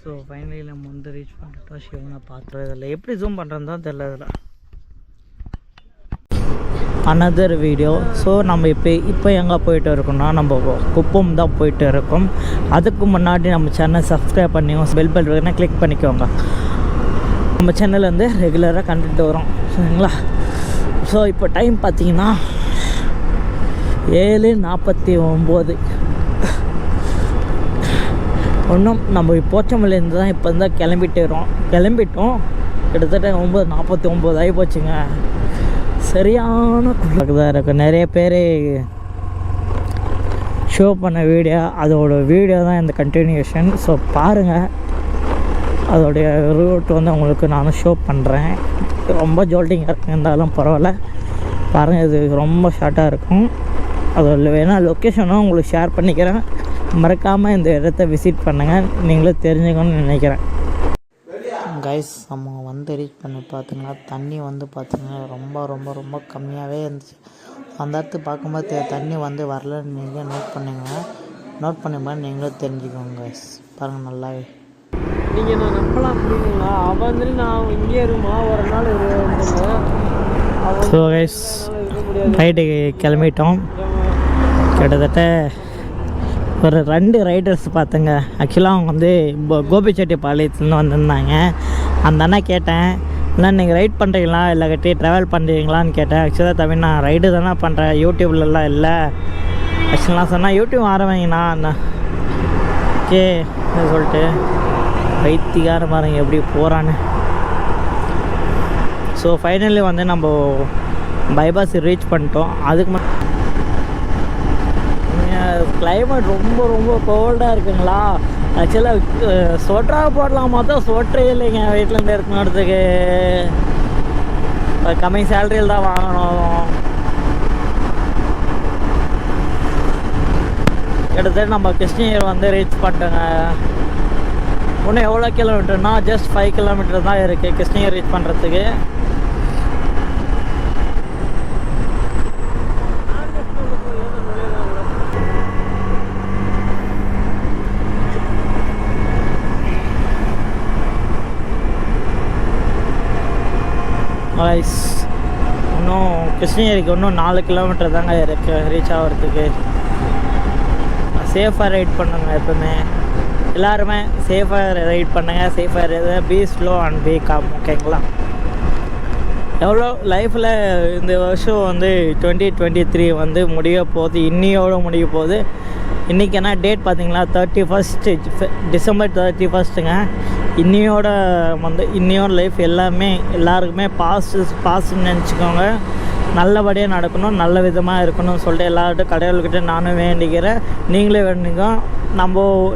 So finally நம்ம வந்து reach பண்ணிட்டோம். சிவனை பார்த்துறது இதில் எப்படி ஜூம் பண்ணுறதுன்னு தான் தெரியல. இதில் அனதர் வீடியோ. ஸோ நம்ம இப்போ எங்கே போயிட்டு இருக்கோம்னா நம்ம குப்பம் தான் போயிட்டு இருக்கோம். அதுக்கு முன்னாடி நம்ம சேனல் சப்ஸ்கிரைப் பண்ணிக்கோங்க, பெல் பட்டனை கிளிக் பண்ணிக்கோங்க. நம்ம சேனல் வந்து ரெகுலராக கண்டுட்டு வரோம் சரிங்களா. ஸோ இப்போ டைம் பார்த்தீங்கன்னா 7:49. ஒன்றும் நம்ம போச்சமல்லேருந்து தான் இப்போ தான் கிளம்பிட்டோம். கிட்டத்தட்ட 9:49 ஆகி போச்சுங்க. சரியான தான் இருக்கும். நிறைய பேர் ஷோ பண்ண வீடியோ, அதோட வீடியோ தான் இந்த கண்டினியூஷன். ஸோ பாருங்கள், அதோடைய ரூட் வந்து உங்களுக்கு நானும் ஷோ பண்ணுறேன். ரொம்ப ஜோல்டிங்காக இருக்கும், இருந்தாலும் பரவாயில்ல. பாருங்கள், இது ரொம்ப ஷார்ட்டாக இருக்கும். அதில் வேணால் லொக்கேஷனும் உங்களுக்கு ஷேர் பண்ணிக்கிறேன். மறக்காமல் இந்த இடத்த விசிட் பண்ணுங்கள், நீங்களும் தெரிஞ்சுக்கணும்னு நினைக்கிறேன். கைஸ், நம்ம வந்து ரீச் பண்ணி பார்த்திங்கன்னா தண்ணி வந்து பார்த்திங்கன்னா ரொம்ப ரொம்ப ரொம்ப கம்மியாகவே இருந்துச்சு. அந்த இடத்து பார்க்கும்போது தண்ணி வந்து வரலன்னு நீங்கள் நோட் பண்ணிங்கன்னா நீங்களும் தெரிஞ்சுக்கோங்க கைஸ். பாருங்கள் நல்லாவே. நீங்கள் நான் நம்பலாம் அப்படிங்களா? அவன் வந்து நான் இங்கே இருமா ஒரு நாள் ஸோ கைஸ், ரைட்டுக்கு கிளம்பிட்டோம். கிட்டத்தட்ட ஒரு 2 ரைடர்ஸ் பார்த்தேங்க. ஆக்சுவலாக அவங்க வந்து கோபிச்செட்டிப்பாளையத்துலேருந்து வந்திருந்தாங்க. அந்த அண்ணா கேட்டேன், இல்லை நீங்கள் ரைட் பண்ணுறீங்களா இல்லை கட்டி ட்ராவல் பண்ணுறீங்களான்னு கேட்டேன். ஆக்சுவலாக தமிழ் நான் ரைடு தானே பண்ணுறேன், யூடியூப்லலாம் இல்லை. ஆக்சுவலாக சொன்னால் யூடியூப் ஆரம்பிங்கண்ணா அண்ணா ஓகே சொல்லிட்டு வைத்திகார பாருங்க எப்படி போகிறான்னு. ஸோ ஃபைனலி வந்து நம்ம பைபாஸ் ரீச் பண்ணிட்டோம். அதுக்கு கிளைமேட் ரொம்ப ரொம்ப கோல்டாக இருக்குங்களா. ஆக்சுவலாக ஸ்வெட்டராக போடலாம் பார்த்தா ஸ்வெட்டரே இல்லைங்க. வீட்டிலேருந்து இருக்கணுன்றதுக்கு கம்மி சேலரியில் தான் வாங்கணும். கிட்டத்தட்ட நம்ம கிருஷ்ணகிரி வந்து ரீச் பண்ணிட்டோங்க. இன்னும் எவ்வளோ கிலோமீட்டர்னா ஜஸ்ட் 5 கிலோமீட்டர் தான் இருக்குது கிருஷ்ணகிரி ரீச் பண்ணுறதுக்கு. இன்னும் கிருஷ்ணகிரிக்கு இன்னும் 4 கிலோமீட்டர் தாங்க இருக்குது ரீச் ஆகிறதுக்கு. சேஃபாக ரைட் பண்ணுங்க, எப்பவுமே எல்லாருமே சேஃபாக ரைட் பண்ணுங்கள். சேஃபாக be slow and be calm, ஓகேங்களா. எவ்வளோ லைஃப்பில் இந்த வருஷம் வந்து 2023 வந்து முடிய போகுது, இன்னையோடு முடிய போகுது. இன்றைக்கி என்ன டேட் பார்த்தீங்களா, 31 டிசம்பர் 31ங்க. இன்னையோட லைஃப் எல்லாருக்குமே பாஸ்ன்னு நினச்சிக்கோங்க. நல்லபடியாக நடக்கணும், நல்ல விதமாக இருக்கணும்னு சொல்லிட்டு எல்லார்ட்டும் கடவுள்கிட்ட நானும் வேண்டிக்கிறேன். நீங்களே வேண்டிக்கோ.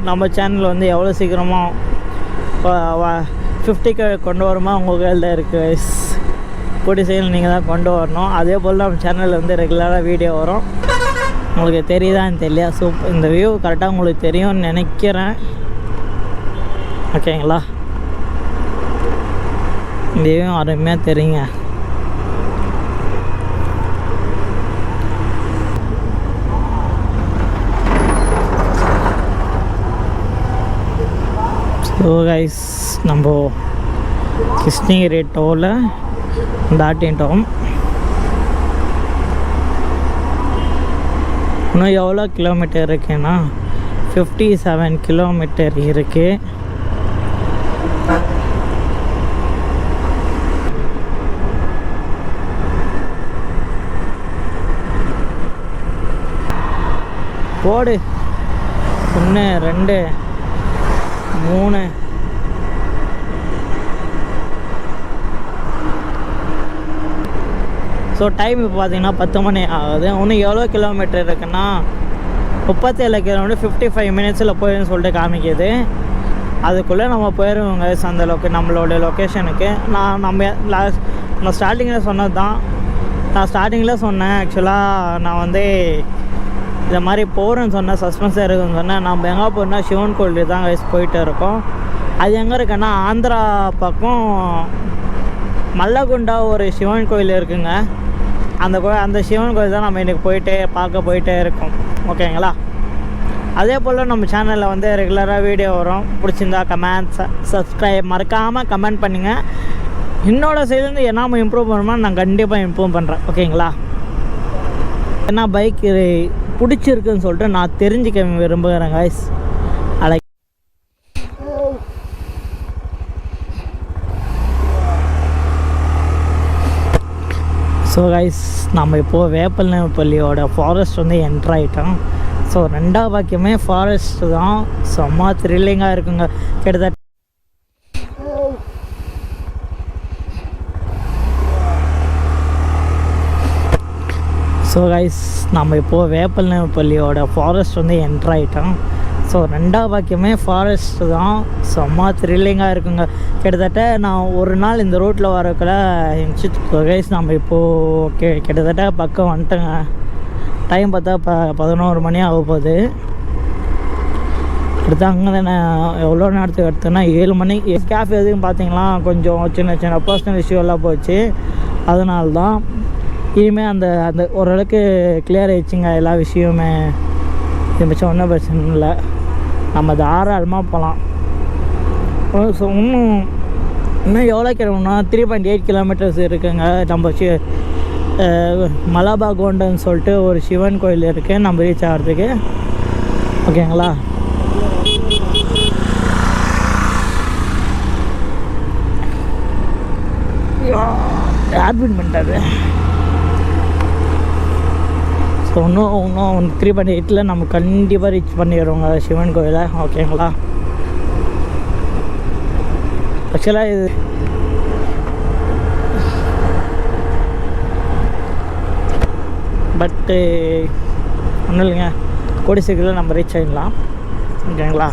நம்ம சேனல் வந்து எவ்வளோ சீக்கிரமாக 50K கொண்டு வருமா உங்கள் கையில் தான் இருக்குது. கூடி செயல் நீங்கள் தான் கொண்டு வரணும். அதே போல் நம்ம சேனலில் வந்து ரெகுலராக வீடியோ வரும். உங்களுக்கு தெரியுதான்னு தெரியல. இந்த வியூ கரெக்டாக உங்களுக்கு தெரியும்னு நினைக்கிறேன், ஓகேங்களா. இந்த வியூ அருமையாக தெரியுங்க. ஸோ கைஸ், நம்ம கிருஷ்ணகிரி டோவில் தாட்டிட்டோம். இன்னும் எவ்வளோ கிலோமீட்டர் இருக்குன்னா 57 கிலோமீட்டர் இருக்குது. போடு 1 2 3 ஸோ டைம் இப்போ பார்த்தீங்கன்னா 10 மணி ஆகுது. இன்னும் எவ்வளோ கிலோமீட்டர் இருக்குன்னா 37 கிலோமீட்டர் 55 மினிட்ஸில் போயிடுன்னு சொல்லிட்டு காமிக்குது. அதுக்குள்ளே நம்ம போயிடுவோங்க அந்த நம்மளோட லொக்கேஷனுக்கு. நான் ஸ்டார்டிங்கில் சொன்னது தான். நான் ஸ்டார்டிங்கில் சொன்னேன், ஆக்சுவலாக நான் வந்து இந்த மாதிரி போகிறேன்னு சொன்னேன், சஸ்பென்ஸாக இருக்குதுன்னு சொன்னேன். நம்ம எங்கே போகிறோம்னா சிவன் கோயில் தான் போயிட்டு இருக்கோம். அது எங்கே இருக்குன்னா ஆந்திரா பக்கம் மல்லகுண்டா ஒரு சிவன் கோயில் இருக்குங்க. அந்த சிவன் கோயில் தான் நம்ம இன்றைக்கி பார்க்க போயிட்டே இருக்கோம், ஓகேங்களா. அதே போல் நம்ம சேனலில் வந்து ரெகுலராக வீடியோ வரும். பிடிச்சிருந்தா கமெண்ட்ஸ் சப்ஸ்கிரைப் மறக்காமல் கமெண்ட் பண்ணுங்கள். என்னோட சைட்லேருந்து என்ன இம்ப்ரூவ் பண்ணணுமா நான் கண்டிப்பாக இம்ப்ரூவ் பண்ணுறேன். ஓகேங்களா? ஏன்னா பைக் பிடிச்சிருக்குன்னு சொல்லிட்டு நான் தெரிஞ்சுக்க விரும்புகிறேன் கைஸ். ஸோ கைஸ் நம்ம இப்போது வேப்பல்நேப்பள்ளியோட ஃபாரஸ்ட் வந்து என்ட்ரு ஆகிட்டோம். ஸோ 2வது வாக்கியமே ஃபாரஸ்ட்டு தான். செம்ம த்ரில்லிங்காக இருக்குங்க. கிட்டத்தட்ட ஸோ கைஸ் நம்ம இப்போது வேப்பல்நேப்பள்ளியோட ஃபாரஸ்ட் வந்து என்ட்ரு ஆகிட்டோம். ஸோ 2வது வாக்கியமே ஃபாரஸ்ட்டு தான். செம்ம த்ரில்லிங்காக இருக்குங்க. கிட்டத்தட்ட நான் ஒரு நாள் இந்த ரோட்டில் வரக்குள்ள இருந்துச்சு கைஸ். நம்ம இப்போது கிட்டத்தட்ட பக்கம் வந்துட்டோங்க. டைம் பார்த்தா 11 மணி ஆக போகுது. அடுத்து அங்கே நான் எவ்வளோ நேரத்துக்கு எடுத்தேன்னா 7 மணி. கேஃபே எதுவும் பார்த்தீங்களா கொஞ்சம் சின்ன சின்ன பர்சனல் இஷ்யூ எல்லாம் போச்சு. அதனால தான் இனிமேல் அந்த அந்த ஓரளவுக்கு கிளியர் ஆகிடுச்சிங்க எல்லா விஷயமே. இது மிச்சம் ஒன்றும் பிரச்சனை இல்லை. நம்ம தாராளமாக போகலாம். ஸோ இன்னும் எவ்வளோ கிலோமீட்டர்னா 3.8 கிலோமீட்டர்ஸ் இருக்குங்க. நம்ம மலபாகோண்டன்னு சொல்லிட்டு ஒரு சிவன் கோயில் இருக்குது நம்ம ரீச் ஆகிறதுக்கு. ஓகேங்களா? அட்மிட் பண்ணிட்டாரு. ஸோ இன்னும் 3.8 நம்ம கண்டிப்பாக ரீச் பண்ணிடுவோங்க சிவன் கோயிலை. ஓகேங்களா? ஆக்சுவலாக இது பட்டு ஒன்றும் இல்லைங்க, கூடி சீக்கிரத்தில் நம்ம ரீச் ஆகிடலாம். ஓகேங்களா?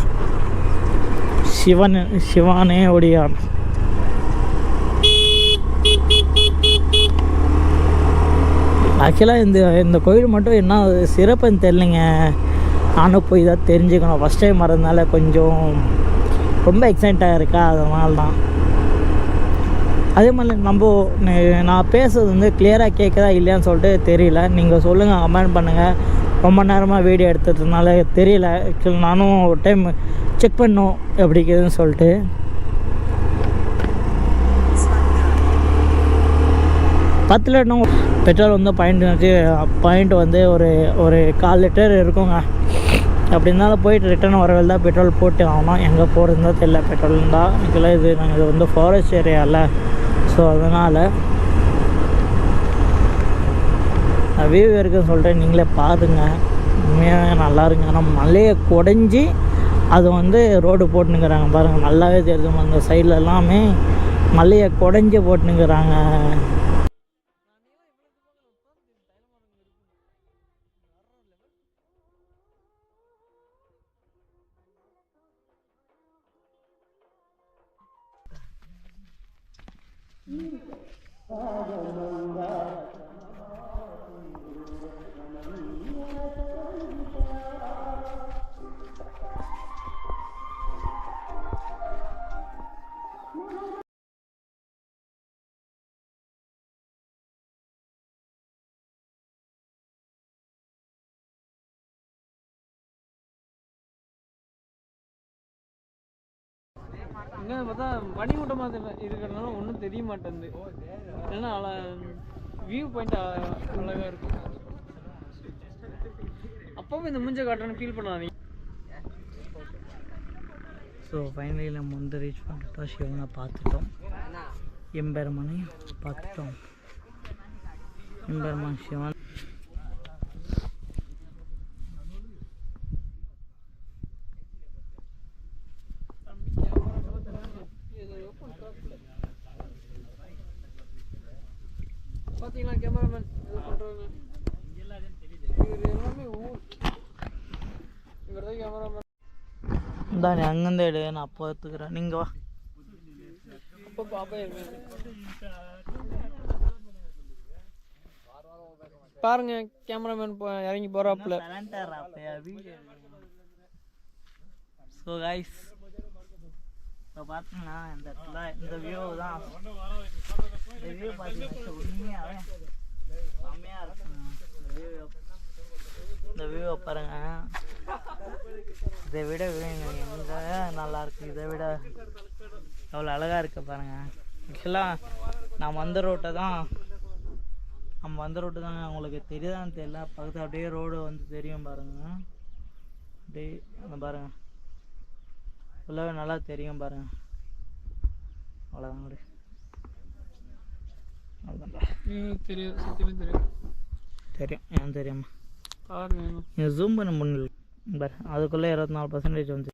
சிவானே ஒடியான். ஆக்சுவலாக இந்த கோயில் மட்டும் என்ன சிறப்புன்னு தெரியலைங்க. நானும் போய் தான் தெரிஞ்சுக்கணும். ஃபஸ்ட் டைம் வரதுனால கொஞ்சம் ரொம்ப எக்ஸைட்டாக இருக்கா, அதனால தான். அதே மாதிரி நான் பேசுறது வந்து கிளியராக கேட்குதா இல்லையான்னு சொல்லிட்டு தெரியல. நீங்கள் சொல்லுங்கள், கமெண்ட் பண்ணுங்கள். ரொம்ப நேரமாக வீடியோ எடுத்ததுனால தெரியல. ஆக்சுவலி நானும் ஒரு டைம் செக் பண்ணோம் எப்படி இருக்குதுன்னு சொல்லிட்டு. பத்தில் பெட்ரோல் வந்து பாயிண்ட் வந்து ஒரு 1/4 லிட்டர் இருக்குங்க. அப்படி இருந்தாலும் போயிட்டு ரிட்டர்ன் வரவே தான் பெட்ரோல் போட்டு ஆகணும். எங்கே போகிறதுன்னு தான் தெரியல. பெட்ரோல் இருந்தால் இதெல்லாம் இது வந்து ஃபாரஸ்ட் ஏரியாவில். ஸோ அதனால் வியூ இருக்குதுன்னு சொல்லிட்டு நீங்களே பாருங்கள். உண்மையாக நல்லா இருங்க. ஆனால் மலையை குடஞ்சி அது வந்து ரோடு போட்டுனுங்கிறாங்க பாருங்கள். நல்லாவே தெரியுது. அந்த சைடில் எல்லாமே மலையை குடஞ்சி போட்டுனுங்கிறாங்க. இங்கே பார்த்தா பனிமூட்டமாக இருக்கிறதுனால ஒன்றும் தெரிய மாட்டேங்குது. ஏன்னா வியூ பாயிண்ட் அழகாக இருக்கும். அப்பவும் இந்த மூஞ்ச காட்டுறேன்னு ஃபீல் பண்ணாதீங்க. ஸோ ஃபைனலி நம்ம வந்து ரீச் பண்ணிட்டோம். சிவனை பார்த்துட்டோம். எம்பெருமானை பார்த்துட்டோம். எம்பெருமான் சிவன். பார்த்தீங்களா கேமராமேன் இது பண்ணுறாங்க. இவர் எல்லாமே இவர் தான் கேமராமேன். தான் நீ அங்கேருந்து எடு, நான் அப்போ எடுத்துக்கிறேன். நீங்கள் வா. அப்போ பாப்பா பாருங்க கேமராமேன் இறங்கி போகிறாப்புல. ஸோ கைஸ் இப்போ பார்த்தீங்கன்னா இந்த இடத்துல இந்த வியூ தான். இந்த வியூ பார்த்தீங்கன்னா உண்மையாகவே செம்மையாக இருக்குங்க. இந்த வியூவை பாருங்க. இதை விட எங்கே நல்லா இருக்கு, இதை விட எவ்வளோ அழகாக இருக்கு பாருங்க. ஆக்சுவலாக நம்ம வந்த ரோட்டை தான் உங்களுக்கு தெரியுதான்னு தெரியல. பக்கத்தில் அப்படியே ரோடு வந்து தெரியும் பாருங்க. அப்படியே அந்த பாருங்க ஃபுல்லாகவே நல்லா தெரியும் பாருங்க. அவ்வளோதான் அப்படி அவ்வளோதான் தெரியும், சத்தியமே தெரியும். தெரியும், ஏன் தெரியுமா? பாருங்க நீங்கள் ஜூம் பண்ண முடியல பாரு, அதுக்குள்ளே 24% வந்து